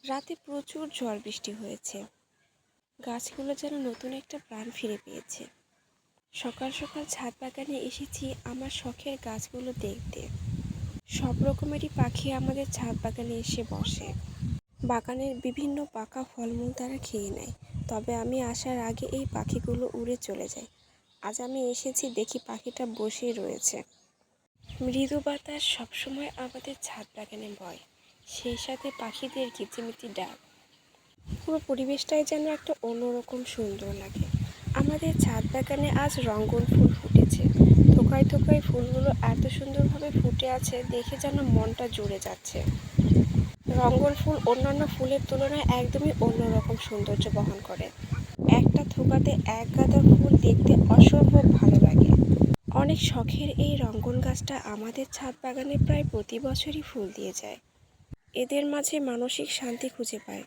রাতে প্রচুর ঝড় বৃষ্টি হয়েছে। গাছগুলো যেন নতুন একটা প্রাণ ফিরে পেয়েছে। সকাল সকাল ছাদ বাগানে এসেছি আমার শখের গাছগুলো দেখতে। সব রকমেরই পাখি আমাদের ছাদ বাগানে এসে বসে। বাগানের বিভিন্ন পাকা ফলমূল তারা খেয়ে নেয়, তবে আমি আসার আগে এই পাখিগুলো উড়ে চলে যায়। আজ আমি এসেছি, দেখি পাখিটা বসেই রয়েছে। মৃদু বাতাস সবসময় আমাদের ছাদ বাগানে বয়, সেই সাথে পাখিদের কিচিমিচি ডাক। পুরো পরিবেশটাই যেন একটা অন্যরকম সুন্দর লাগে। আমাদের ছাদ বাগানে আজ রঙ্গন ফুল ফুটেছে। থোকায় থোকায় ফুলগুলো এত সুন্দরভাবে ফুটে আছে, দেখে যেন মনটা জুড়ে যাচ্ছে। রঙ্গন ফুল অন্যান্য ফুলের তুলনায় একদমই অন্যরকম সৌন্দর্য বহন করে। একটা থোকাতে এক গাদা ফুল দেখতে অসম্ভব ভালো লাগে। অনেক শখের এই রঙ্গন গাছটা আমাদের ছাদ বাগানে প্রায় প্রতি বছরই ফুল দিয়ে যায়। এদের মাঝে মানসিক শান্তি খুঁজে পায়।